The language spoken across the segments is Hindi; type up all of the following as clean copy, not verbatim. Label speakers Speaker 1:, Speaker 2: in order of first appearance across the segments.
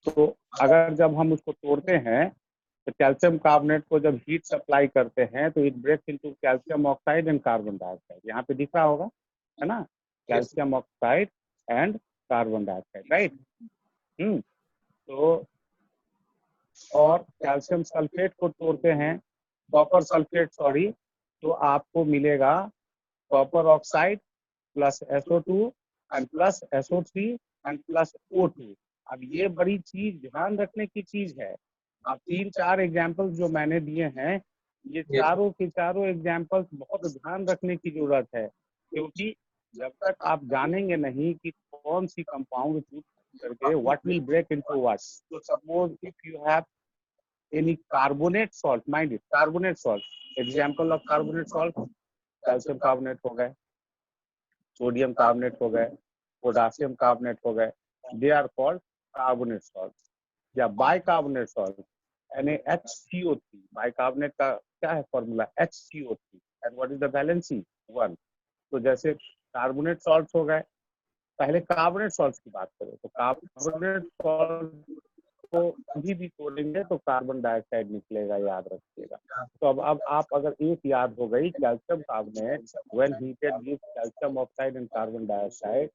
Speaker 1: तो अगर जब हम उसको तोड़ते हैं तो कैल्शियम कार्बोनेट को जब हीट सप्लाई करते हैं तो it breaks into calcium oxide and carbon dioxide. यहाँ पे दिख रहा होगा, है ना, calcium oxide and carbon dioxide, right. तो और कैल्शियम सल्फेट को तोड़ते हैं, कॉपर सल्फेट सॉरी, तो आपको मिलेगा copper oxide plus SO2 and plus SO3 and plus O2। अब ये बड़ी चीज ध्यान रखने की चीज है। अब 3-4 एग्जाम्पल्स जो मैंने दिए हैं, ये चारों के चारों एग्जाम्पल्स बहुत ध्यान रखने की जरूरत है, क्योंकि जब तक आप जानेंगे नहीं कि कौन सी कंपाउंड करके what will break into what. तो suppose if you have any carbonate salt, mind it, carbonate salt, example of carbonate salt, calcium carbonate हो गए, सोडियम कार्बोनेट हो गए, पोटासियम कार्बोनेट हो गए, they are called carbonate salt. या बाइकार्बोनेट सॉल्ट NaHCO3, बाइकार्बोनेट का क्या है formula, HCO3, and what is the valency 1। तो जैसे कार्बोनेट सॉल्ट हो गए, पहले कार्बोनेट सॉल्ट की बात करें तो कार्बोनेट सॉल्ट को कभी भी तोड़ेंगे तो कार्बन डाइऑक्साइड निकलेगा, याद रखिएगा। तो अब आप अगर एक याद हो गई, calcium carbonate when heated gives calcium oxide and carbon dioxide.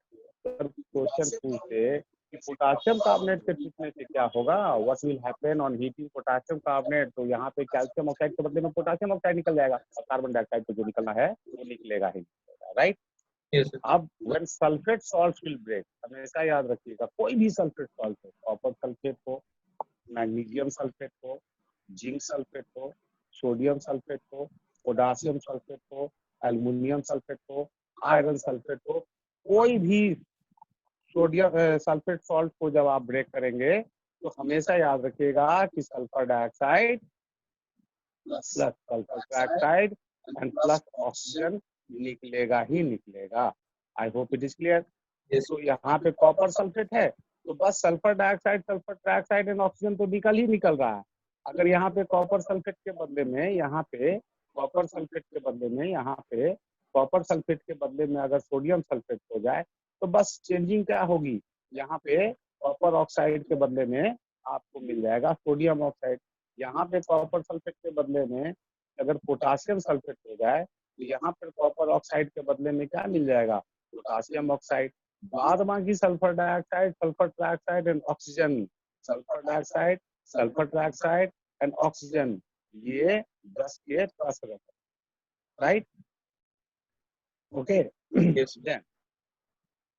Speaker 1: तो क्वेश्चन पूछते कि पोटासियम कार्बोनेट के टूटने से क्या होगा, what will happen on heating potassium carbonate. तो यहाँ पे कैल्शियम ऑक्साइड के बदले में पोटासियम ऑक्साइड निकल जाएगा और कार्बन डाइऑक्साइड को जो निकलना है वो निकलेगा ही, राइट। अब when sulphate salt will break, हमेशा याद रखिएगा, कोई भी सल्फेट सॉल्ट हो, कॉपर सल्फेट हो, मैग्नीशियम सल्फेट हो, जिंक सल्फेट हो, सोडियम सल्फेट हो, पोटासियम सल्फेट हो, एल्युमिनियम सल्फेट हो, आयरन सल्फेट हो, कोई भी सोडियम सल्फेट सॉल्ट को जब आप ब्रेक करेंगे तो हमेशा याद रखिएगा कि sulphur dioxide plus sulphur dioxide and plus oxygen निकलेगा ही निकलेगा। आई होप इट इज क्लियर। तो यहाँ पे कॉपर सल्फेट है तो बस सल्फर डाइऑक्साइड एंड ऑक्सीजन तो निकल ही निकल रहा है। अगर यहाँ पे कॉपर सल्फेट के बदले में यहाँ पे कॉपर सल्फेट के बदले में यहाँ पे कॉपर सल्फेट के बदले में अगर सोडियम सल्फेट हो जाए तो बस चेंजिंग क्या होगी, यहाँ पे कॉपर ऑक्साइड के बदले में आपको मिल जाएगा सोडियम ऑक्साइड। यहाँ पे कॉपर सल्फेट के बदले में अगर पोटासियम सल्फेट हो जाए तो यहाँ पर कॉपर ऑक्साइड के बदले में क्या मिल जाएगा, पोटासियम ऑक्साइड। बाद बाकी sulphur dioxide and oxygen, sulphur dioxide, sulphur dioxide and oxygen, ये 10 के प्लस रहता है, राइट। ओके, देन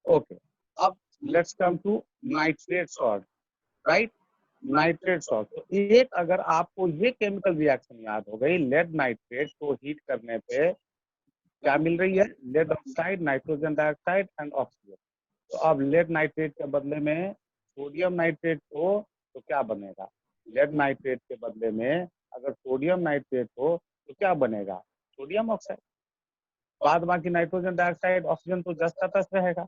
Speaker 1: ओके, अब let's come to nitrate salt, right. Nitrate salt, तो एक अगर आपको ये केमिकल रिएक्शन याद हो गई, लेड नाइट्रेट को हीट करने पे क्या मिल रही है, lead oxide, nitrogen dioxide and oxygen. तो अब लेड नाइट्रेट के बदले में सोडियम नाइट्रेट हो तो क्या बनेगा, लेड नाइट्रेट के बदले में अगर सोडियम नाइट्रेट हो तो क्या बनेगा, सोडियम ऑक्साइड। बाद बाकी नाइट्रोजन डाइऑक्साइड ऑक्सीजन तो जस का तस रहेगा।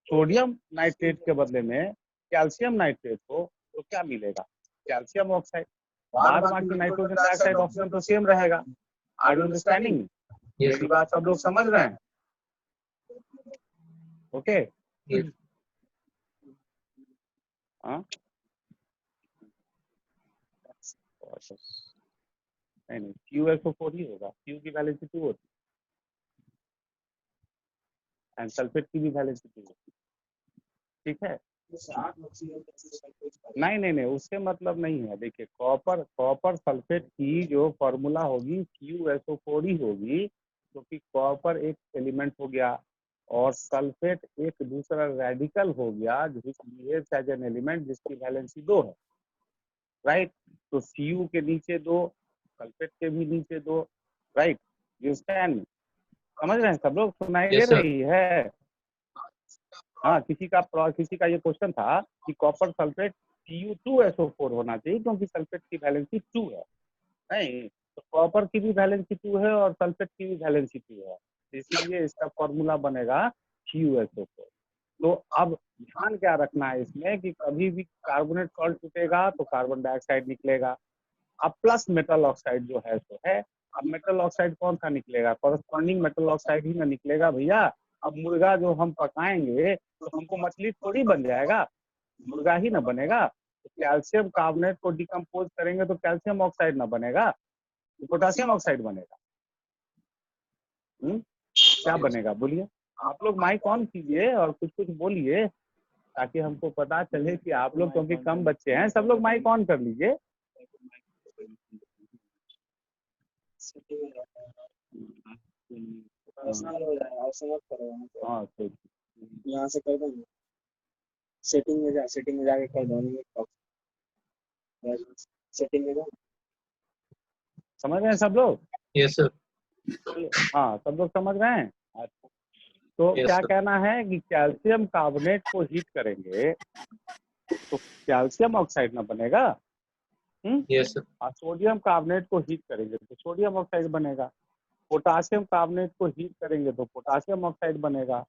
Speaker 1: सोडियम नाइट्रेट के बदले में कैल्शियम नाइट्रेट हो तो क्या मिलेगा, कैल्शियम ऑक्साइड। बाद बाकी नाइट्रोजन डाइऑक्साइड ऑक्सीजन तो सेम रहेगा। आर यू अंडरस्टैंडिंग, मेरी बात सब लोग समझ रहे हैं? ओके, हाँ, नहीं QSO4 ही होगा, Q की वैलेंसी 2 होती है एंड सल्फेट की भी वैलेंसी 2 होती है, ठीक है। नहीं, उससे मतलब नहीं है। देखिए कॉपर सल्फेट की जो फॉर्मूला होगी QSO4 ही होगी, क्योंकि कॉपर एक एलिमेंट हो गया और सल्फेट एक दूसरा रेडिकल हो गया बिहेव्स एज एन एलिमेंट जिसकी वैलेंसी 2 है, राइट। तो Cu के नीचे 2, सल्फेट के भी नीचे 2, राइट। यू स्टैंड, समझ रहे हैं सब लोग, सुनाई दे रही है? हाँ, किसी का ये क्वेश्चन था कि कॉपर सल्फेट Cu2SO4 होना चाहिए क्योंकि सल्फेट की वैलेंसी 2 है। नहीं, तो कॉपर की भी वैलेंसी 2 है और सल्फेट की भी वैलेंसी 2 है, इसलिए इसका फॉर्मूला बनेगा QSO4। तो अब ध्यान क्या रखना है इसमें कि कभी भी कार्बोनेट सॉल्ट टूटेगा तो कार्बन डाइऑक्साइड निकलेगा। अब प्लस मेटल ऑक्साइड जो है सो है, अब मेटल ऑक्साइड कौन सा निकलेगा, कॉरेस्पॉन्डिंग मेटल ऑक्साइड ही ना निकलेगा भैया। अब मुर्गा जो हम पकाएंगे तो हमको मछली थोड़ी बन जाएगा, मुर्गा ही ना बनेगा। कैल्शियम कार्बोनेट को डिकम्पोज करेंगे तो कैल्शियम ऑक्साइड ना बनेगा, तो पोटासियम ऑक्साइड बनेगा। क्या बनेगा बोलिए? आप लोग माइक ऑन कीजिए और कुछ कुछ बोलिए ताकि हमको पता चले कि आप लोग, क्योंकि कम बच्चे हैं, सब लोग माइक ऑन कर लीजिए। हाँ तो
Speaker 2: यहाँ से कर दो, सेटिंग में जाके कर दो, सेटिंग में जाओ।
Speaker 1: समझ रहे हैं सब लोग?
Speaker 3: Yes sir.
Speaker 1: हाँ सब लोग समझ रहे हैं। तो
Speaker 3: Yes,
Speaker 1: क्या
Speaker 3: sir.
Speaker 1: कहना है कि कैल्शियम कार्बोनेट को हीट करेंगे तो कैल्शियम ऑक्साइड ना बनेगा।
Speaker 3: Yes sir.
Speaker 1: और सोडियम कार्बोनेट को हीट करेंगे तो सोडियम ऑक्साइड बनेगा। पोटासियम कार्बोनेट को हीट करेंगे तो पोटासियम ऑक्साइड बनेगा।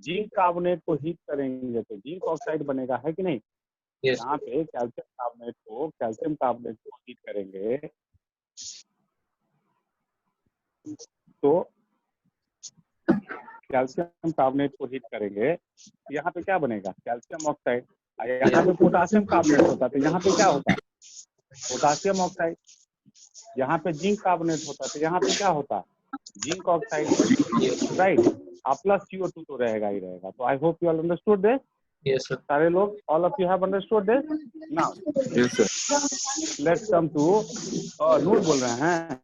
Speaker 1: जिंक कार्बोनेट को हीट करेंगे तो जिंक ऑक्साइड बनेगा, है कि नहीं?
Speaker 3: यस
Speaker 1: यहाँ पे कैल्शियम कार्बोनेट को हीट करेंगे तो कैल्शियम कार्बोनेट को हीट करेंगे, यहाँ पे क्या बनेगा? Calcium oxide. यहाँ पे पोटासियम कार्बोनेट होता तो यहाँ पे क्या होता? Potassium oxide. यहाँ पे जिंक कार्बोनेट होता तो यहाँ पे क्या होता? Zinc oxide, right. और प्लस CO2 तो रहेगा ही रहेगा। तो I hope you all understood this.
Speaker 3: Yes sir.
Speaker 1: सारे लोग, all of you have understood this now.
Speaker 4: Yes sir.
Speaker 1: Let's come to Noor बोल रहे हैं।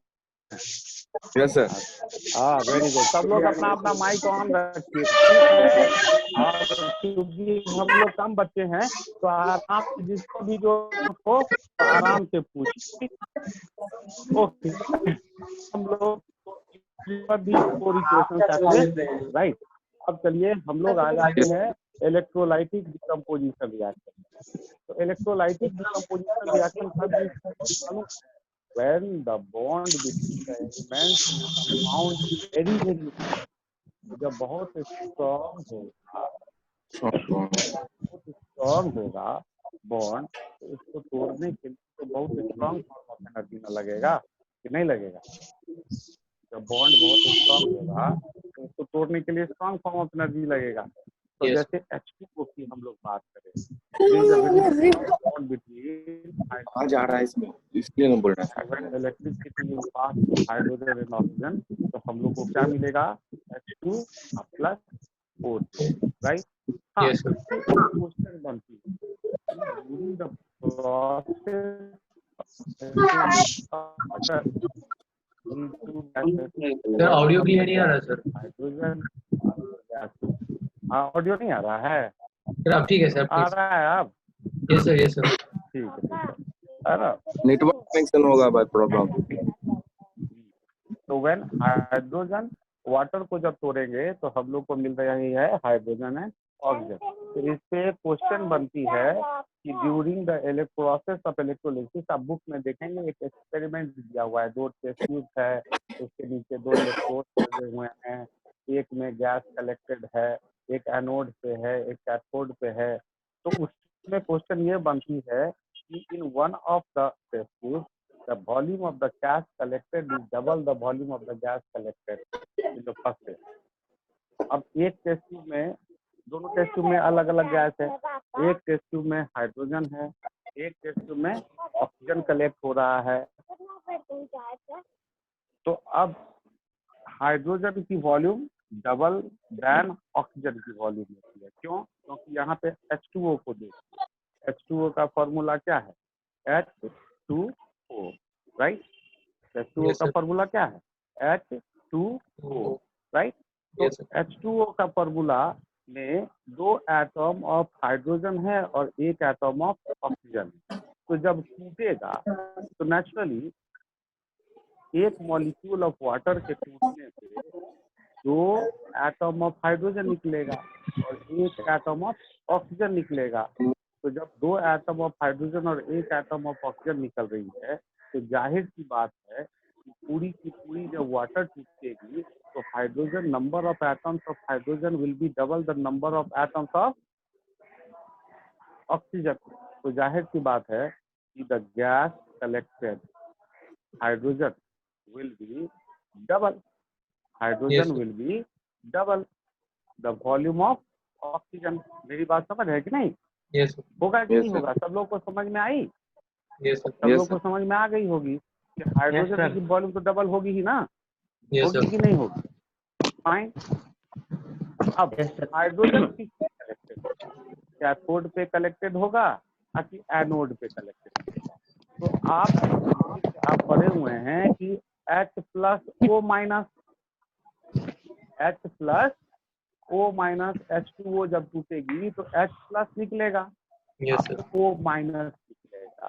Speaker 4: Yes sir.
Speaker 1: हाँ वेरी गुड। सब लोग अपना अपना माइक ऑन रखिए, ठीक है? और क्योंकि हम लोग कम बच्चे हैं तो आराम से जिसको भी जो हो तो आराम से पूछिए। ओके, हम लोग भी थोड़ी क्वेश्चन, राइट। अब चलिए हम लोग आ जाते हैं इलेक्ट्रोलाइटिक डिकम्पोजिशन रिएक्शन। तो इलेक्ट्रोलाइटिक डिकम्पोजिशन रिएक्शन कब when the bond between the elements in a compound is very strong, जब बहुत स्ट्रॉन्ग होगा बॉन्ड, तो इसको तोड़ने के लिए तो बहुत स्ट्रॉन्ग फॉर्म ऑफ एनर्जी ना लगेगा कि नहीं लगेगा? जब बॉन्ड बहुत स्ट्रॉन्ग होगा तो इसको तोड़ने के लिए स्ट्रॉन्ग फॉर्म ऑफ एनर्जी लगेगा। तो
Speaker 3: Yes.
Speaker 1: जैसे H2O की हम लोग बात करें, बॉन्ड बिटवीन
Speaker 4: आ जा रहा है इसमें, इसलिए मैं बोल रहा था।
Speaker 1: Electricity will pass through hydrogen and oxygen, तो हम लोग को क्या मिलेगा? H2 plus O2, right. हाँ,
Speaker 3: Yes, sir.
Speaker 1: क्वेश्चन बनती है during the process
Speaker 3: sir audio clear नहीं आ रहा सर।
Speaker 1: हाइड्रोजन। हाँ ऑडियो नहीं आ रहा है?
Speaker 3: सर अब ठीक है सर,
Speaker 1: आ
Speaker 3: प्लीज।
Speaker 1: रहा है आप?
Speaker 3: Yes sir, yes sir.
Speaker 1: ठीक है, ठीक है। आ रहा?
Speaker 4: नेटवर्क कनेक्शन होगा बाय प्रॉब्लम।
Speaker 1: तो व्हेन हाइड्रोजन वाटर को जब तोड़ेंगे तो हम लोग को मिल रही है हाइड्रोजन एंड ऑक्सीजन। तो इससे क्वेश्चन बनती है कि during the process of electrolysis, आप बुक में देखेंगे एक एक्सपेरिमेंट दिया हुआ है, 2 टेस्ट ट्यूब है, उसके नीचे 2 इलेक्ट्रोड लगे हुए हैं, एक में गैस कलेक्टेड है, एक एनोड पे है, एक कैथोड पे है। तो उसमें क्वेश्चन ये बनती है कि in one of the test tube the volume of the gas collected is double the volume of the gas collected in the first test। अब एक टेस्ट ट्यूब में, दोनों टेस्ट ट्यूब में अलग अलग गैस है। एक टेस्ट ट्यूब में हाइड्रोजन है, एक टेस्ट ट्यूब में ऑक्सीजन कलेक्ट हो रहा है। तो अब हाइड्रोजन की वॉल्यूम डबल देन ऑक्सीजन की वॉल्यूम होती है। क्यों? क्योंकि यहाँ पे H2O को देखिए, H2O का फॉर्मूला क्या है? H2O, right. H2O
Speaker 3: Yes,
Speaker 1: का
Speaker 3: sir.
Speaker 1: फॉर्मूला क्या है? H2O, right. तो
Speaker 3: Yes, sir.
Speaker 1: H2O का फॉर्मूला में 2 एटम ऑफ हाइड्रोजन है और 1 एटम ऑफ ऑक्सीजन है। तो जब टूटेगा तो नेचुरली एक मॉलिक्यूल ऑफ वाटर के टूटने से 2 एटम ऑफ हाइड्रोजन निकलेगा और 1 एटम ऑफ ऑक्सीजन निकलेगा। तो जब 2 एटम ऑफ हाइड्रोजन और 1 एटम ऑफ ऑक्सीजन निकल रही है तो जाहिर सी बात है कि पूरी की पूरी जब वाटर टूटेगी तो hydrogen, number of atoms of hydrogen will be double the number of atoms of oxygen. तो जाहिर सी बात है कि the gas collected hydrogen will be double, hydrogen
Speaker 3: Yes, sir.
Speaker 1: Will be double the volume of oxygen. मेरी बात समझ है कि नहीं?
Speaker 3: यस सर,
Speaker 1: होगा कि
Speaker 4: Yes,
Speaker 1: नहीं
Speaker 4: sir.
Speaker 1: होगा? सब लोग को समझ में आई?
Speaker 3: यस सर,
Speaker 1: सब
Speaker 4: Yes,
Speaker 1: लोग को
Speaker 4: sir.
Speaker 1: समझ में आ गई होगी कि हाइड्रोजन
Speaker 3: sir.
Speaker 1: की वॉल्यूम तो डबल होगी ही ना,
Speaker 3: यस
Speaker 1: होगी
Speaker 3: सर,
Speaker 1: कि नहीं होगी? फाइन। अब
Speaker 3: यस सर,
Speaker 1: हाइड्रोजन किस पे कलेक्टेड, कैथोड पे कलेक्टेड होगा या कि एनोड पे कलेक्टेड होगा? तो आप पढ़े हुए हैं कि H plus O minus H2O जब टूटेगी तो H प्लस निकलेगा,
Speaker 3: यस सर,
Speaker 1: O माइनस निकलेगा।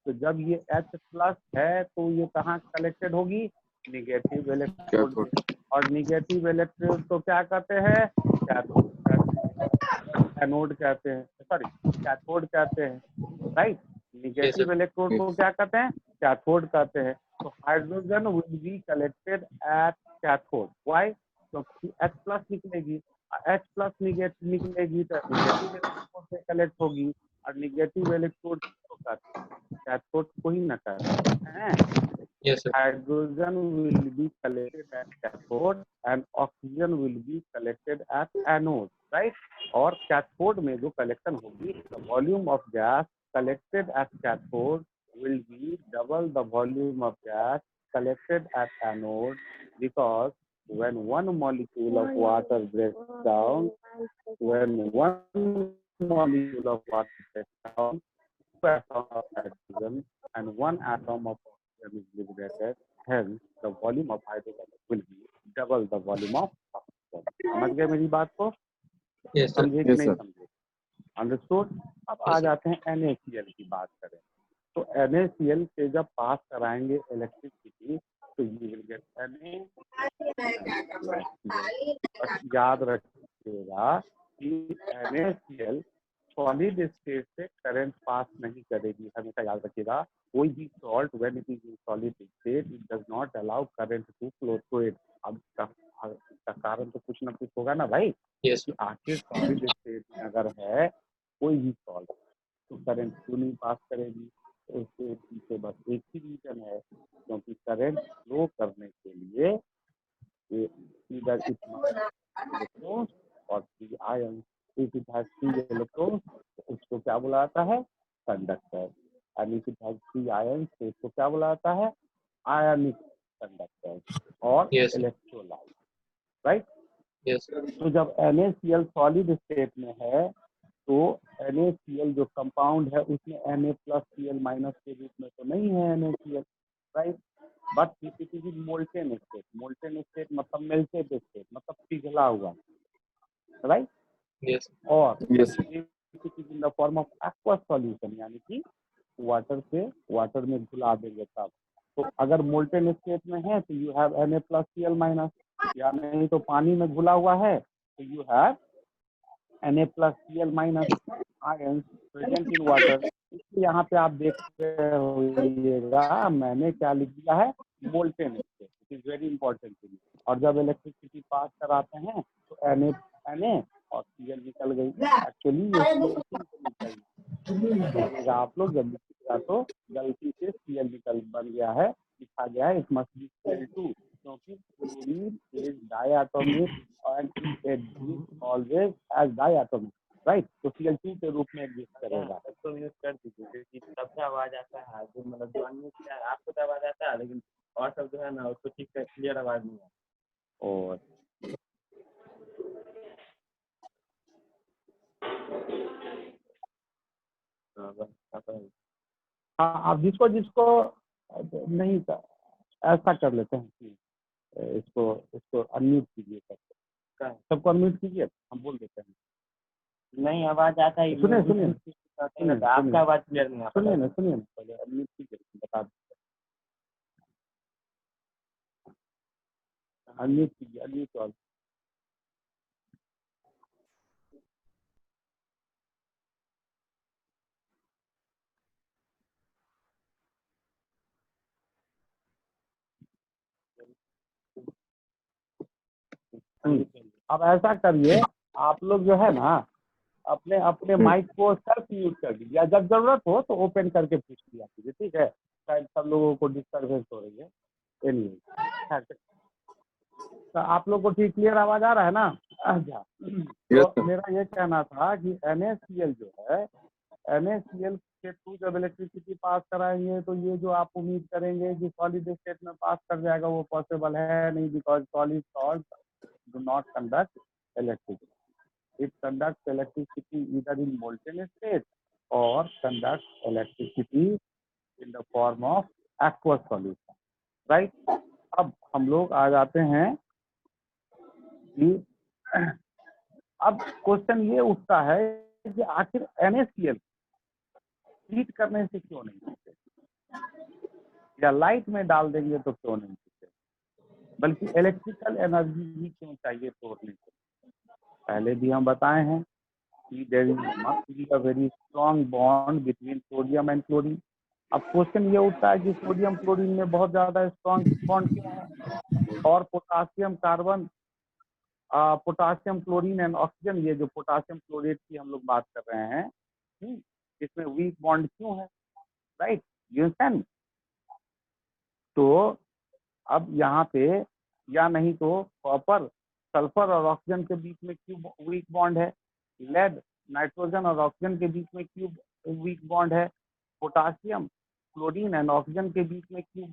Speaker 1: तो जब ये H प्लस है तो ये कहाँ कलेक्टेड होगी? Negative electrode
Speaker 4: Cathode.
Speaker 1: पे। और निगेटिव इलेक्ट्रोड तो क्या कहते हैं? कैथोड कहते हैं, एनोड कहते हैं, सॉरी कैथोड कहते हैं, राइट। निगेटिव इलेक्ट्रोड को क्या कहते हैं? कैथोड कहते हैं। तो hydrogen will be collected at cathode. Why? क्योंकि H प्लस निकलेगी, H प्लस निकलेगी तो निगेटिव इलेक्ट्रोड से कलेक्ट होगी, और निगेटिव इलेक्ट्रोड को कहते हैं, कैथोड को ही न कहते हैं।
Speaker 3: Yes sir,
Speaker 1: Hydrogen will be collected at cathode and oxygen will be collected at anode, right? और कैथोड में जो कलेक्शन होगी, the volume of gas collected at cathode will be double the volume of gas collected at anode, because when one molecule of water breaks down, two atom of hydrogen and one atom of oxygen is liberated. Hence, the volume of hydrogen will be double the volume of oxygen. समझ गए मेरी बात को?
Speaker 3: यस सर,
Speaker 1: समझे कि
Speaker 4: Yes,
Speaker 1: नहीं
Speaker 4: sir.
Speaker 1: समझे? अंडरस्टूड। अब
Speaker 3: Yes,
Speaker 1: आ
Speaker 3: sir.
Speaker 1: जाते हैं NaCl की बात करें। तो NaCl से जब पास कराएंगे इलेक्ट्रिसिटी तो यू विल गेट Na। बस याद रखिएगा कि NaCl सॉलिड स्टेट से करंट पास नहीं करेगी, हमेशा याद रखिएगा। कोई भी salt when it is in solid state it does not allow current to flow through it. अब इसका कारण तो कुछ ना कुछ होगा ना भाई,
Speaker 3: यस
Speaker 1: कि
Speaker 3: सर,
Speaker 1: आखिर सॉलिड स्टेट में अगर है कोई भी सॉल्ट तो करंट क्यों नहीं पास करेगी? तो उसके पीछे बस एक ही रीजन है, क्योंकि करंट फ्लो करने के लिए इधर इलेक्ट्रॉन और free ion, if it has free electron तो उसको क्या बुलाता है? Conductor. And if it has free ion तो उसको क्या बुलाता है? आयनिक कंडक्टर और
Speaker 3: Yes, sir.
Speaker 1: Electrolyte, right.
Speaker 3: Yes sir,
Speaker 1: तो जब NaCl सॉलिड स्टेट में है तो NaCl जो कंपाउंड है उसमें Na प्लस Cl माइनस के रूप में तो नहीं है NaCl, right. But if it is in molten state मतलब मेल्टेड स्टेट मतलब पिघला हुआ, राइट।
Speaker 3: यस,
Speaker 1: और
Speaker 4: Yes, sir.
Speaker 1: If it is in the form of aqueous solution यानी कि वाटर में घुला देंगे तब। तो अगर मोल्टेन स्टेट में है तो you have Na plus Cl minus, या नहीं तो पानी में घुला हुआ है तो you have Na plus Cl minus ions present in water. इसलिए यहाँ पे आप देख रहे होइएगा मैंने क्या लिख दिया है? Molten state. It is very important to me. और जब इलेक्ट्रिसिटी पास कराते हैं तो Na और Cl निकल गई। एक्चुअली ये स्मोकिंग से निकल आप लोग जब लिखिएगा तो गलती से Cl निकल बन गया है, लिखा गया है इट मस्ट बी Cl2, क्योंकि chlorine is diatomic and it exist always as diatomic, right. तो Cl2 के रूप में एग्जिस्ट करेगा।
Speaker 2: तो यूज कर दीजिए क्योंकि तब से आवाज आता है, जो मतलब जो अन्य आपको तो आवाज आता है लेकिन और सब जो है ना उसको ठीक से क्लियर आवाज नहीं आता।
Speaker 1: और हाँ, आप जिसको जिसको नहीं ऐसा कर लेते हैं कि इसको अनम्यूट कीजिए, सबको अनम्यूट कीजिए, हम बोल देते हैं।
Speaker 2: नहीं आवाज आता है,
Speaker 1: सुनिए
Speaker 2: आपका आवाज क्लियर नहीं आता।
Speaker 1: सुनिए ना पहले अनम्यूट कीजिए, बता दीजिए। अनम्यूट कीजिए, अनम्यूट और अब ऐसा करिए, आप लोग जो है ना अपने अपने माइक को सेल्फ म्यूट कर दीजिए, जब जरूरत हो तो ओपन करके पूछ लिया कीजिए, ठीक है। शायद सब लोगों को डिस्टर्बेंस हो रही है। एनीवे, तो आप लोग को ठीक क्लियर आवाज आ रहा है ना? अच्छा,
Speaker 4: Yes,
Speaker 1: तो
Speaker 4: sir.
Speaker 1: मेरा ये कहना था कि NaCl जो है NaCl के थ्रू जब इलेक्ट्रिसिटी पास कराएंगे तो ये जो आप उम्मीद करेंगे कि सॉलिड स्टेट में पास कर जाएगा वो पॉसिबल है नहीं, because solid salt do not conduct electricity. It conduct electricity इधर इन मोल्टेन स्टेट और conduct electricity in the form of aqueous solution. Right. अब हम लोग आ जाते हैं कि अब क्वेश्चन ये उठता है कि आखिर NaCl हीट करने से क्यों नहीं पीते, या लाइट में डाल देंगे तो क्यों नहीं पीते, बल्कि इलेक्ट्रिकल एनर्जी ही क्यों चाहिए तोड़ने के. पहले भी हम बताए हैं कि there must be a very strong bond between sodium and chlorine. अब क्वेश्चन ये उठता है कि सोडियम क्लोरीन में बहुत ज्यादा स्ट्रॉन्ग बॉन्ड क्यों है, और potassium carbon potassium chlorine and oxygen, ये जो पोटासियम क्लोरेट की हम लोग बात कर रहे हैं, इसमें वीक बॉन्ड क्यों है. राइट. You understand. तो अब यहाँ पे या नहीं तो कॉपर सल्फर और ऑक्सीजन के बीच में क्यों वीक बॉन्ड है, लेड नाइट्रोजन और ऑक्सीजन के बीच में क्यों वीक बॉन्ड है, पोटासियम क्लोरीन एंड ऑक्सीजन के बीच में क्यों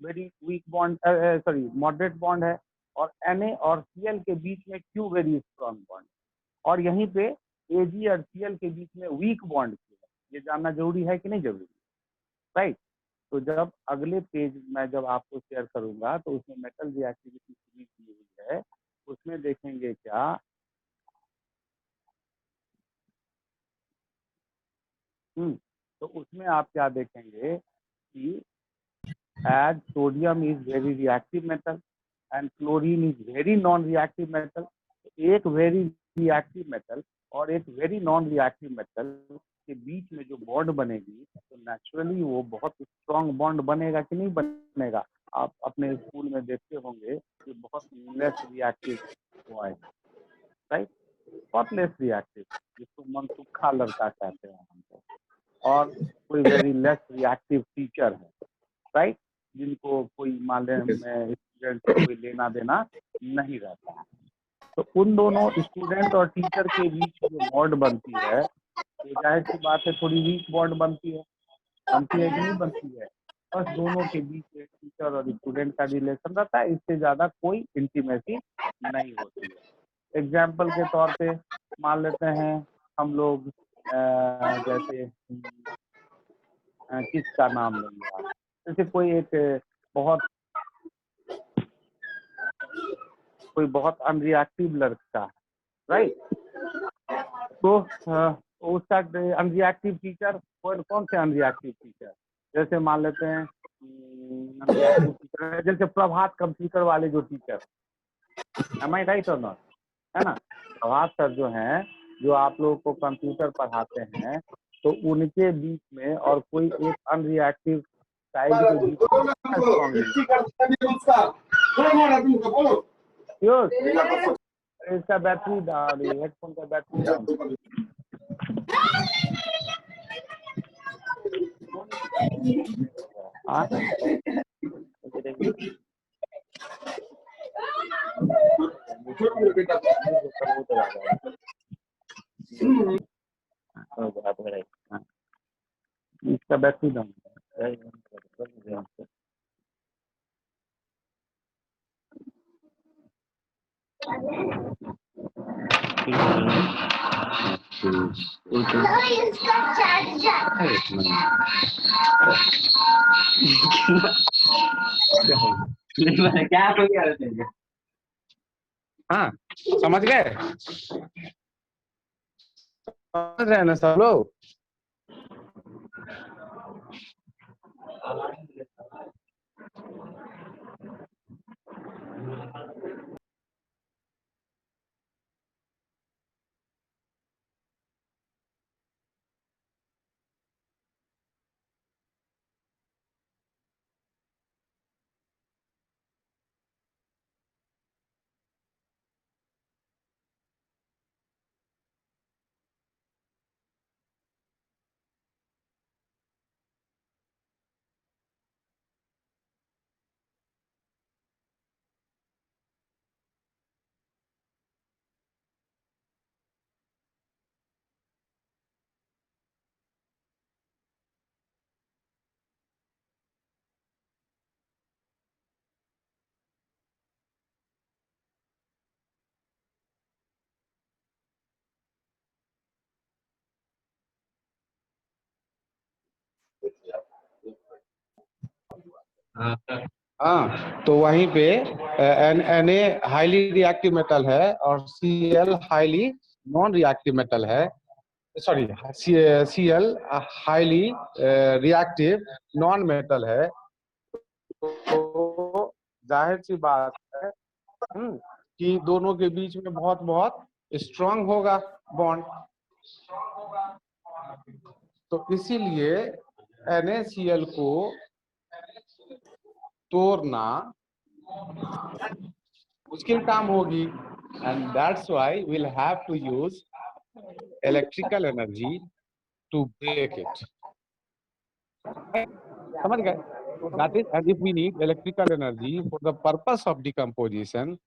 Speaker 1: very weak bond sorry moderate bond है, और Na और Cl के बीच में क्यों वेरी स्ट्रॉन्ग बॉन्ड, और यहीं पे Ag और Cl के बीच में वीक बॉन्ड क्यों है, ये जानना जरूरी है कि नहीं जरूरी. राइट. तो जब अगले पेज में जब आपको शेयर करूंगा तो उसमें मेटल रिएक्टिविटी की हुई है, उसमें देखेंगे क्या तो उसमें आप क्या देखेंगे कि as sodium is very reactive metal and chlorine is very non reactive metal. एक वेरी रिएक्टिव मेटल और एक वेरी नॉन रिएक्टिव मेटल के बीच में जो बॉन्ड बनेगी तो नेचुरली वो बहुत स्ट्रॉन्ग बॉन्ड बनेगा कि नहीं बनेगा. आप अपने स्कूल में देखते होंगे कि बहुत लेस रिएक्टिव हुआ है. राइट. बहुत लेस रिएक्टिव, जिसको मनसुखा लड़का कहते हैं हमको, और कोई वेरी लेस रिएक्टिव टीचर है. राइट. जिनको कोई मान लें स्टूडेंट से कोई लेना देना नहीं रहता है. तो उन दोनों स्टूडेंट और टीचर के बीच जो बॉन्ड बनती है तो जाहिर सी बात है थोड़ी वीक बॉन्ड बनती है कि नहीं बनती है. बस दोनों के बीच एक टीचर और स्टूडेंट का रिलेशन रहता है, इससे ज्यादा कोई इंटीमेसी नहीं होती है. एग्जाम्पल के तौर पे मान लेते हैं हम लोग जैसे किसका नाम लेंगे आप, जैसे कोई बहुत अनरिएक्टिव लड़का है. राइट. तो उसका अनरिएक्टिव टीचर कौन से अनरिएक्टिव टीचर, जैसे मान लेते हैं अनरिएक्टिव टीचर जैसे प्रभात कंप्यूटर वाले जो टीचर, एम आई राइट और नॉट, है ना. प्रभात सर जो हैं जो आप लोगों को कंप्यूटर पढ़ाते हैं, तो उनके बीच में और कोई एक अनरिएक्टिव साइड के बीच में इसका बैटरी डाउन, हेडफोन का बैटरी डाउन. इसका बैटरी डाउन.
Speaker 2: क्या हो गया.
Speaker 1: हाँ समझ गए, समझ रहे हैं ना सब लोग.
Speaker 3: हाँ सर।
Speaker 1: हाँ, तो वहीं पे Na हाईली रिएक्टिव मेटल है और Cl highly non reactive metal है, sorry Cl highly reactive non metal है। तो जाहिर सी बात है कि दोनों के बीच में बहुत बहुत स्ट्रांग होगा बॉन्ड। तो इसीलिए NaCl को तोड़ना मुश्किल काम होगी, and that's why we'll have to use electrical energy to break it. समझ गए? That is, and if we need electrical energy for the purpose of decomposition,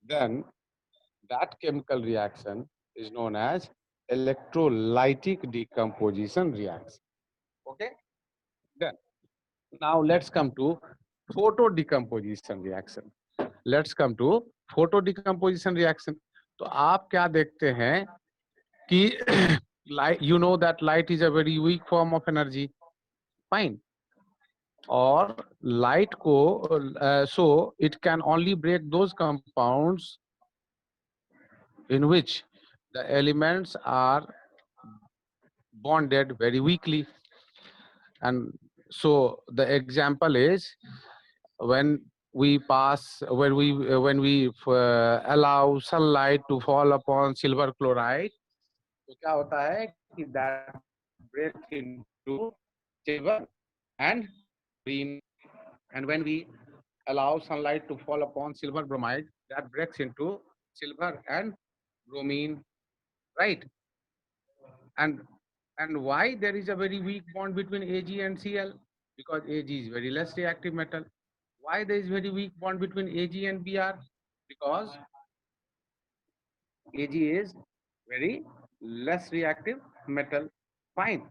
Speaker 1: then that chemical reaction is known as electrolytic decomposition reaction. Okay? Then, now let's come to photo decomposition reaction. Let's come to photo decomposition reaction. तो आप क्या देखते हैं कि light, you know that light is a very weak form of energy. Fine. और light को so it can only break those compounds in which the elements are bonded very weakly. And so the example is when we allow sunlight to fall upon silver chloride, तो क्या होता है कि that breaks into silver and green, and when we allow sunlight to fall upon silver bromide, that breaks into silver and bromine, right? And why there is a very weak bond between Ag and Cl? Because Ag is very less reactive metal. Why there is very weak bond between Ag and Br? Because Ag is very less reactive metal. Fine.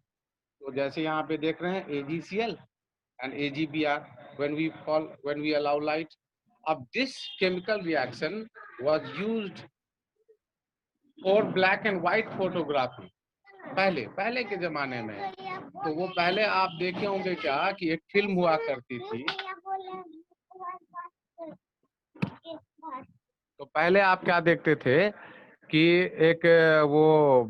Speaker 1: तो जैसे यहाँ पे देख रहे हैं AgCl and AgBr when we allow light. अब this chemical reaction was used for black and white photography. पहले के जमाने में, तो वो पहले आप देखे होंगे क्या कि एक फिल्म हुआ करती थी। तो पहले आप क्या देखते थे कि एक वो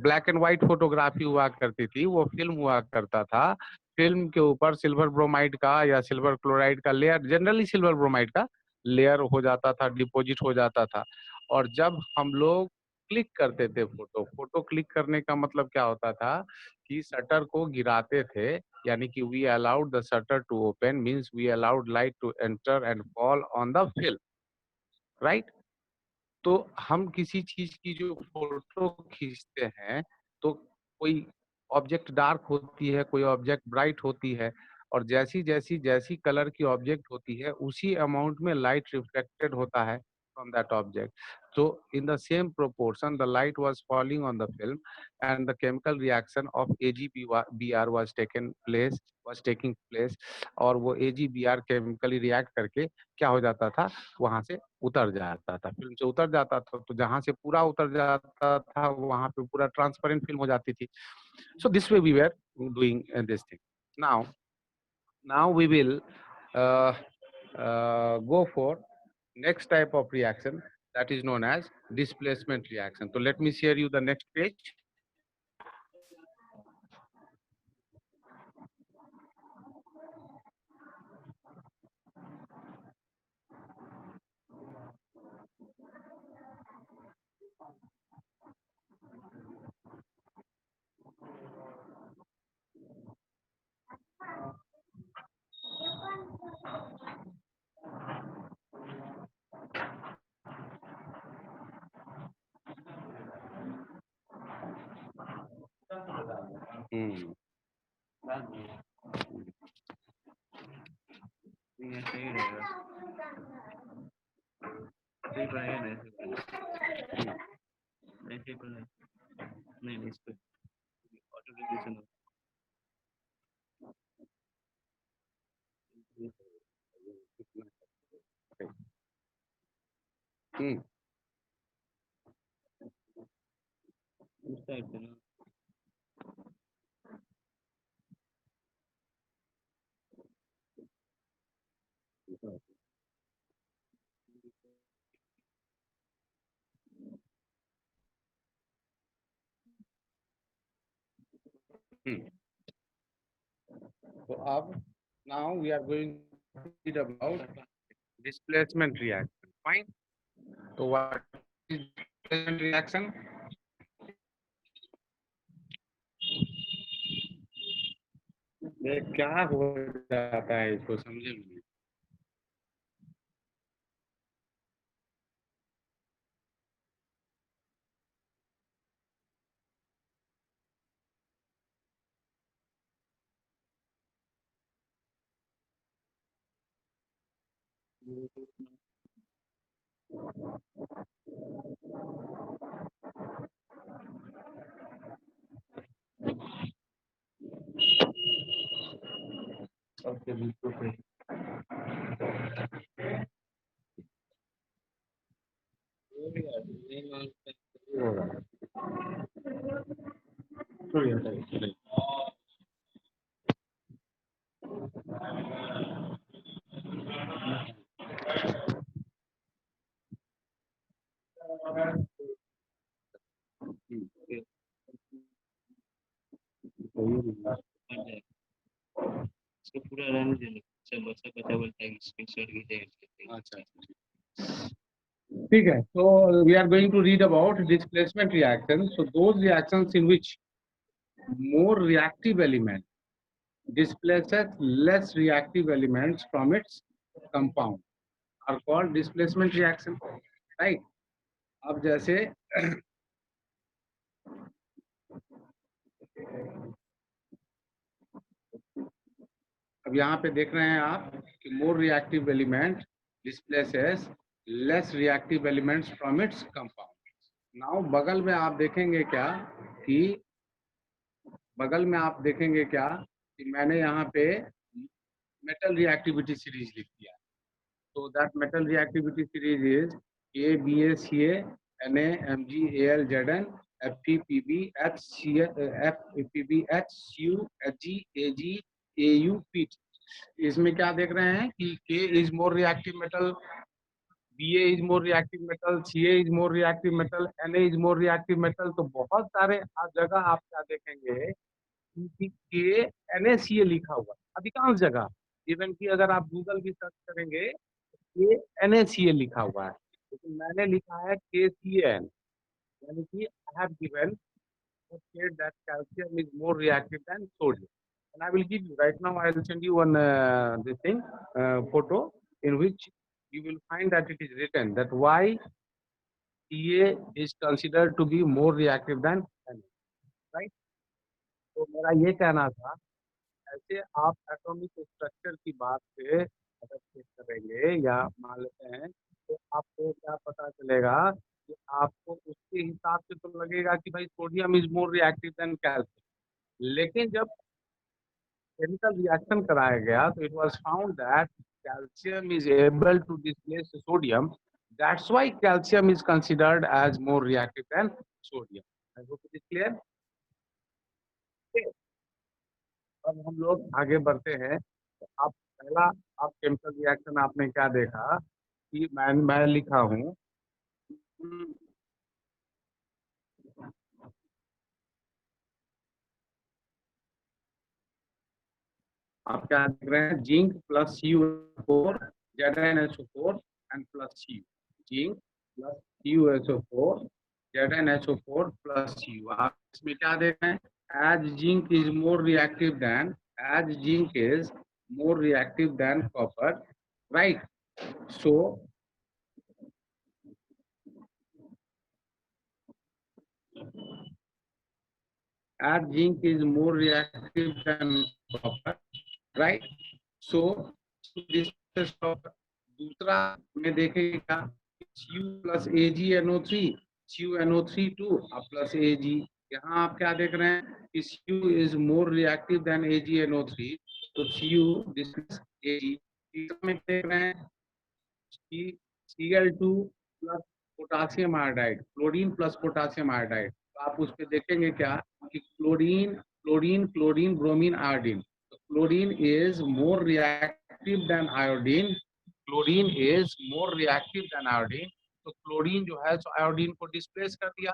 Speaker 1: ब्लैक एंड व्हाइट फोटोग्राफी हुआ करती थी, वो फिल्म हुआ करता था। फिल्म के ऊपर सिल्वर ब्रोमाइड का या सिल्वर क्लोराइड का लेयर, जनरली सिल्वर ब्रोमाइड का लेयर हो जाता था, डिपॉजिट हो जाता था। और जब हम लोग क्लिक करते थे फोटो क्लिक करने का मतलब क्या होता था कि शटर को गिराते थे, यानी कि we allowed the shutter to open, means we allowed light to enter and fall on the film, right? तो हम किसी चीज की जो फोटो खींचते हैं, तो कोई ऑब्जेक्ट डार्क होती है, कोई ऑब्जेक्ट ब्राइट होती है, और जैसी कलर की ऑब्जेक्ट होती है उसी अमाउंट में लाइट रिफ्लेक्टेड होता है from that object. So in the same proportion the light was falling on the film and the chemical reaction of AgBr was taking place और वो AgBr केमिकली रिएक्ट करके क्या हो जाता था, वहां से उतर जाता था, फिल्म से उतर जाता था। तो जहां से पूरा उतर जाता था वहां पे पूरा ट्रांसपेरेंट फिल्म हो जाती थी। So this way we were doing this thing. Now we will go for next type of reaction, that is known as displacement reaction. So let me share you the next page.
Speaker 2: ये सही रहेगा, सही पड़ेगा ना ऐसे पड़ेगा, नहीं इस पे ऑटो डिक्लेरेशन हो। उस टाइप से ना
Speaker 1: तो अब now we are going to read about displacement reaction. Fine. So what is displacement reaction? ये क्या हो जाता है इसको समझे नहीं। सबके बिल्कुल सही।
Speaker 3: इसको पूरा रहने देना, सब बच्चा पता बोलता है स्क्रीनशॉट कीजिएगा।
Speaker 1: अच्छा ठीक है। So we are going to read about displacement reactions. So those reactions in which more reactive element displaces less reactive elements from its compound are called displacement reaction, right? अब जैसे अब यहाँ पे देख रहे हैं आप कि more reactive element displaces less reactive elements from its compound. Now बगल में आप देखेंगे क्या कि बगल में आप देखेंगे क्या कि मैंने यहाँ पे मेटल रिएक्टिविटी सीरीज लिख दिया। So that metal reactivity series is A, BA, CA, Na, Mg, Al, Zn, Fe, Pb, H, F, Pb, H, Cu, Hg, Ag, Au, Pt. इसमें क्या देख रहे हैं कि K is more reactive metal, BA is more reactive metal, CA is more reactive metal, Na is more reactive metal। तो बहुत सारे जगह आप क्या देखेंगे कि K NaCl लिखा हुआ अधिकांश जगह, इवन कि अगर आप गूगल भी सर्च करेंगे ये NaCl लिखा हुआ है, लेकिन मैंने लिखा है KCl, यानी कि I have given that calcium is more reactive than sodium. And I will give you right now. I will send you one this thing photo in which you will find that it is written that why Ca is considered to be more reactive than Na, right? तो मेरा ये कहना था, ऐसे आप एटॉमिक स्ट्रक्चर की बात से अगर चेक करेंगे या मान लेते हैं तो आपको क्या पता चलेगा कि आपको उसके हिसाब से तो लगेगा कि भाई sodium is more reactive than calcium, लेकिन जब केमिकल रिएक्शन कराया गया तो it was found that calcium is able to displace sodium, that's why calcium is considered as more reactive than sodium. I hope it is clear. अब हम लोग आगे बढ़ते हैं। तो आप पहला आप केमिकल रिएक्शन आपने क्या देखा कि मैं लिखा हूं आप क्या देख रहे हैं zinc plus CuSO4 ZnHO4 and plus Cu, zinc plus CuSO4 ZnHO4 plus Cu। आप इसमें क्या देख रहे हैं as zinc is more reactive than copper, right? So as zinc is more reactive than copper, right? So this is copper। दूसरा में देखेंगे क्या Cu plus AgNO3 CuNO3 2 plus Ag। यहाँ आप क्या देख रहे हैं कि Cu is more reactive than AgNO3, तो Cu this is Ag। तीसरा में देख रहे हैं कि Cl2 plus potassium iodide, chlorine plus potassium iodide. तो आप उस पर देखेंगे क्या कि क्लोरीन ब्रोमीन आयोडीन। तो chlorine is more reactive then iodine, तो क्लोरीन जो है सो आयोडीन को डिस्प्लेस कर दिया।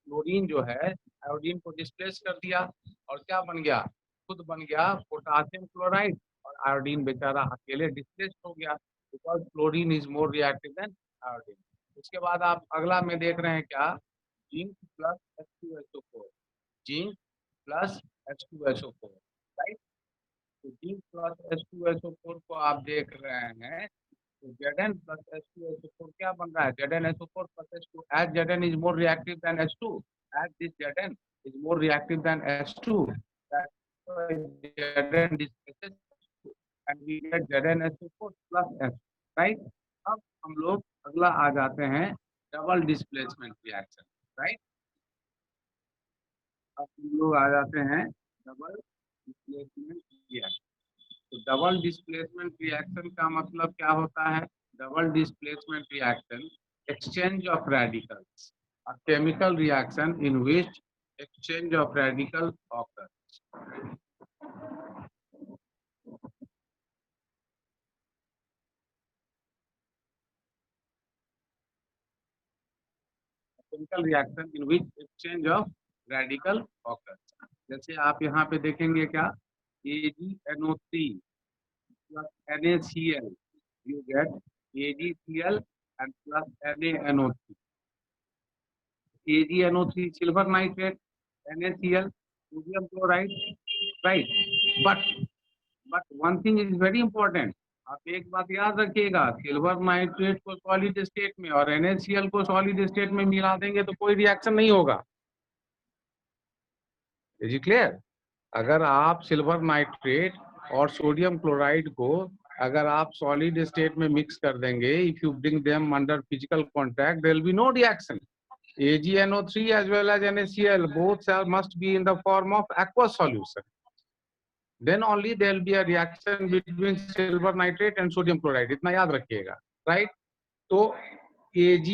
Speaker 1: क्लोरीन जो है आयोडीन को डिस्प्लेस कर दिया और क्या बन गया, खुद बन गया पोटासियम क्लोराइड, और आयोडीन बेचारा अकेले डिस्प्लेस हो गया because chlorine is more reactive then iodine. उसके बाद आप अगला में देख रहे हैं क्या, zinc plus H2SO4, zinc plus H2SO4, right. तो जिंक प्लस H2SO4 को आप देख रहे हैं, तो Zn प्लस H2SO4 क्या बन रहा है, ZnSO4 plus H2, as Zn is more reactive than H2, as this Zn is more reactive than H2, that's why Zn displaces H2 and we get ZnSO4 plus H, right। अब हम लोग अगला आ जाते हैं डबल डिस्प्लेसमेंट रिएक्शन, राइट। अब हम लोग आ जाते हैं डबल डिस्प्लेसमेंट रिएक्शन। तो डबल डिस्प्लेसमेंट रिएक्शन का मतलब क्या होता है, double displacement reaction exchange of radicals, a chemical reaction in which exchange of radical occurs। chemical reaction in which exchange of radical occurs। जैसे आप यहाँ पे देखेंगे क्या, AgNO3 plus NaCl, you get AgCl and plus NaNO3। AgNO3 silver nitrate, NaCl sodium chloride, right। but one thing is very important, आप एक बात याद रखिएगा, सिल्वर नाइट्रेट को सॉलिड स्टेट में और NaCl को सॉलिड स्टेट में मिला देंगे तो कोई रिएक्शन नहीं होगा। Is it clear? अगर आप सिल्वर नाइट्रेट और सोडियम क्लोराइड को अगर आप सॉलिड स्टेट में मिक्स कर देंगे, if you bring them under physical contact, there will be no reaction. AgNO3 as well as NaCl both must be in the form of aqueous solution, then only there will be a reaction between silver nitrate and sodium chloride, इतना याद रखिएगा, राइट। तो Ag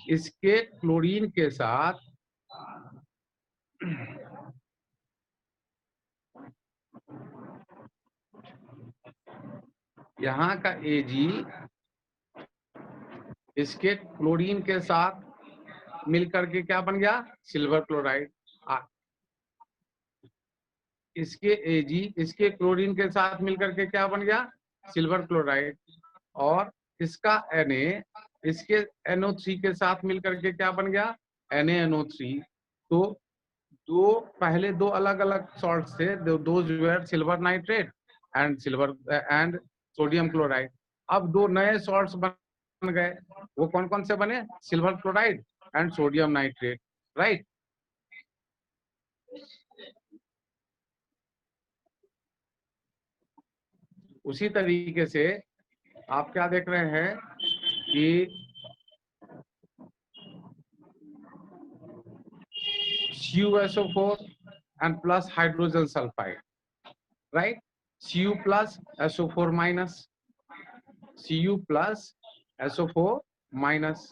Speaker 1: इसके क्लोरीन के साथ यहाँ का Ag इसके क्लोरीन के साथ मिलकर के क्या बन गया, सिल्वर क्लोराइड। इसके Ag इसके क्लोरीन के साथ मिलकर के क्या बन गया, सिल्वर क्लोराइड। और इसका Na इसके NO3 के साथ मिलकर के क्या बन गया, NaNO3। तो पहले दो अलग अलग सॉल्ट थे, those were silver nitrate and sodium chloride. अब दो नए सॉल्ट्स बन गए, वो कौन कौन से बने, silver chloride and sodium nitrate, right. उसी तरीके से आप क्या देख रहे हैं कि CuSO4 and plus hydrogen sulfide, right? Cu plus SO4 minus, Cu plus SO4 minus,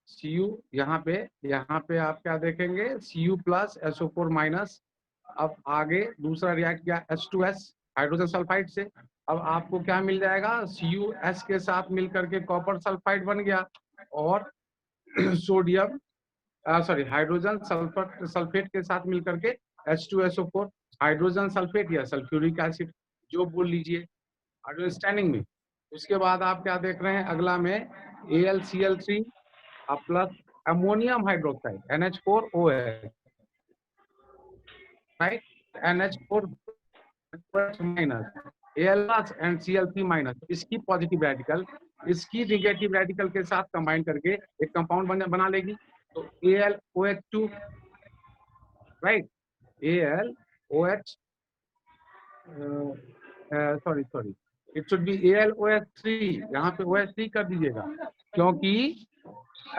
Speaker 1: Cu यहाँ पे आप क्या देखेंगे, Cu plus SO4 minus। अब आगे दूसरा रिएक्ट किया H2S हाइड्रोजन सल्फाइड से, अब आपको क्या मिल जाएगा, CuS के साथ मिलकर के कॉपर सल्फाइड बन गया, और सोडियम हाइड्रोजन सल्फेट के साथ मिलकर के H2SO4 हाइड्रोजन सल्फेट या सल्फ्यूरिक एसिड, जो बोल लीजिए, अंडरस्टैंडिंग में। उसके बाद आप क्या देख रहे हैं अगला में, AlCl3 plus ammonium hydroxide NH4OH, right, NH4 minus, Al and Cl3 minus. इसकी पॉजिटिव रेडिकल इसकी निगेटिव रेडिकल के साथ कंबाइन करके एक कंपाउंड बना लेगी, तो AlOH2, right, AlOH sorry it should be AlOH3, यहाँ पे OH3 कर दीजिएगा, क्योंकि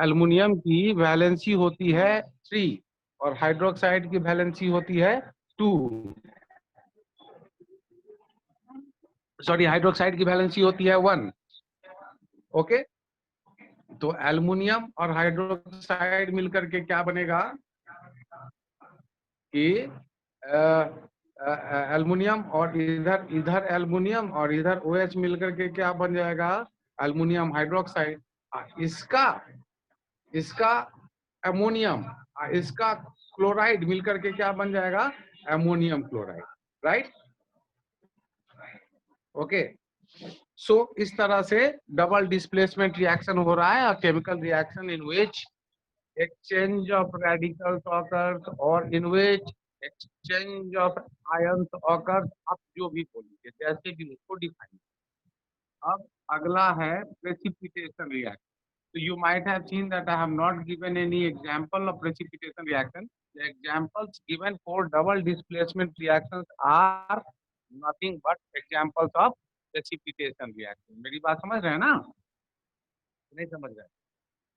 Speaker 1: एल्युमिनियम की वैलेंसी होती है 3 और हाइड्रोक्साइड की वैलेंसी होती है 2, हाइड्रोक्साइड की वैलेंसी होती है 1, ओके। तो एल्युमिनियम और हाइड्रोक्साइड मिलकर के क्या बनेगा कि एल्युमिनियम और इधर एल्युमिनियम और इधर OH मिलकर के क्या बन जाएगा, एल्युमिनियम हाइड्रोक्साइड।
Speaker 5: इसका अमोनियम, इसका क्लोराइड मिलकर के क्या बन जाएगा, अमोनियम क्लोराइड, राइट। ओके, सो इस तरह से डबल डिस्प्लेसमेंट रिएक्शन हो रहा है, chemical reaction in which exchange of radicals occurs or in which exchange of ions occurs, आप जो भी बोलिए जैसे भी उसको डिफाइन। अब अगला है precipitation reaction. So you might have seen that I have not given any example of precipitation reaction. The examples given for double displacement reactions are nothing but examples of precipitation reaction. मेरी बात समझ रहे हैं ना, नहीं समझ रहे?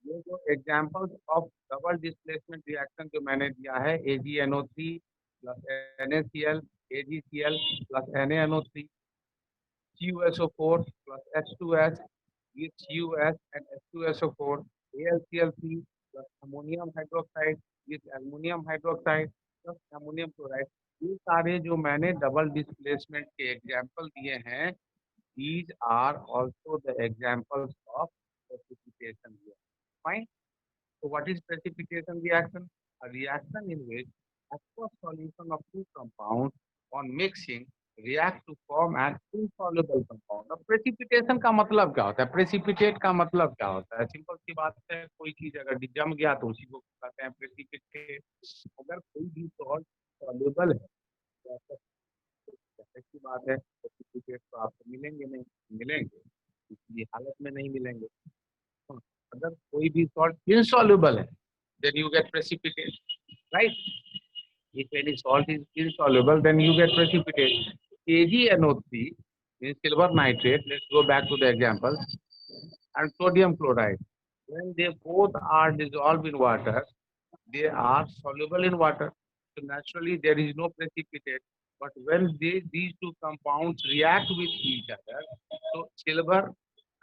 Speaker 5: ये जो examples of double displacement reaction जो मैंने दिया है, AgNO3 plus NaCl, AgCl plus NaNO3, CuSO4 plus H2S, CuS and H2SO4, AlCl3 plus ammonium hydroxide, ammonium hydroxide plus ammonium chloride, ये सारे जो मैंने डबल डिस्प्लेसमेंट के एग्जाम्पल दिए हैं, these are also the examples of precipitation reaction. Fine. So what is precipitation reaction? A reaction in which aqueous solution of two compounds on mixing react to form an insoluble compound. अब precipitation का मतलब क्या होता है? precipitate का मतलब क्या होता है? सिंपल सी बात है, कोई चीज अगर जम गया तो उसी को कहते हैं precipitate. अगर कोई भी सॉल्ट soluble है तो ऐसी बात है, precipitate तो आपको मिलेंगे नहीं, मिलेंगे इसलिए हालत में नहीं मिलेंगे। अगर कोई भी सॉल्ट insoluble है, then you get precipitate, right? If any salt is insoluble, then you get precipitate. AgNO3 means silver nitrate. Let's go back to the example. And sodium chloride. When they both are dissolved in water, they are soluble in water. So naturally, there is no precipitate. But when these two compounds react with each other, so silver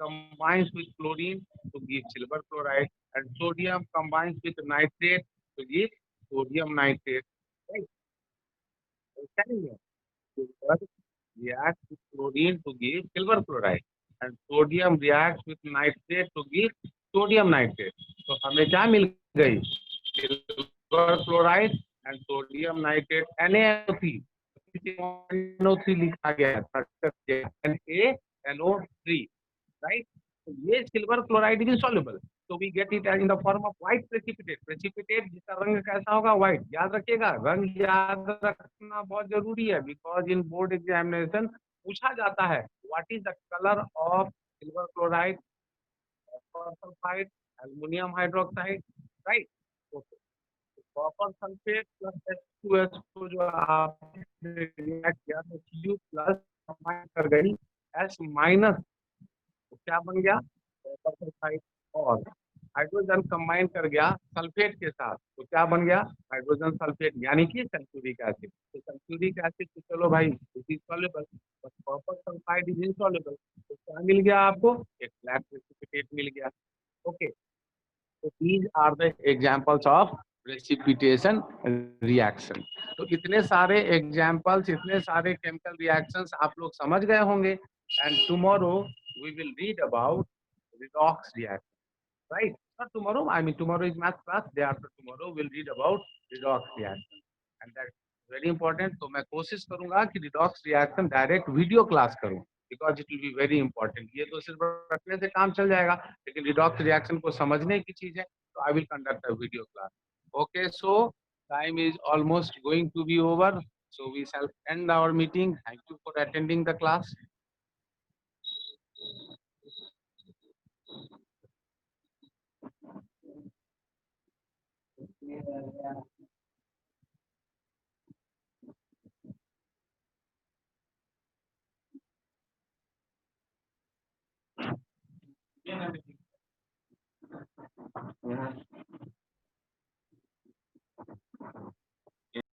Speaker 5: combines with chlorine to give silver chloride, and sodium combines with nitrate to give sodium nitrate. Right? Silver reacts with chlorine to give silver chloride, and sodium reacts with nitrate to give sodium nitrate. So हमें क्या मिल गई? Silver chloride and sodium nitrate NaNO3. NaNO3 लिखा गया है, NaNO3, right? So ये silver chloride is insoluble. So we get it in the form of white precipitate. Precipitate जिसका रंग कैसा होगा? White. याद रखिएगा, रंग याद रखना बहुत जरूरी है, because in board examination पूछा जाता है what is the color of silver chloride, copper sulfide, aluminum hydroxide, right? Okay. Copper sulphate plus H2S को जो आपने रिएक्ट किया तो Cu प्लस कंबाइन कर गई S माइनस, तो क्या बन गया? Copper sulphide. और हाइड्रोजन कंबाइन कर गया सल्फेट के साथ, तो क्या बन गया? हाइड्रोजन सल्फेट, यानी कि सल्फ्यूरिक एसिड। तो सल्फ्यूरिक एसिड तो चलो भाई it is soluble, but copper sulphide is insoluble. तो क्या मिल गया आपको? एक ब्लैक प्रेसिपिटेट मिल गया। ओके, तो these are the examples of precipitation reaction. तो इतने सारे examples, इतने सारे chemical reactions आप लोग समझ गए होंगे, and tomorrow we will read about redox reaction, right? Not tomorrow, I mean tomorrow is math class, day after tomorrow we'll read about redox reaction, and that's very important. तो मैं कोशिश करूंगा कि redox reaction direct video class करूं, because it will be very important. ये तो सिर्फ रखने से काम चल जाएगा, लेकिन redox reaction को समझने की चीज है, तो I will conduct a video class. Okay, so time is almost going to be over, so we shall end our meeting. Thank you for attending the class.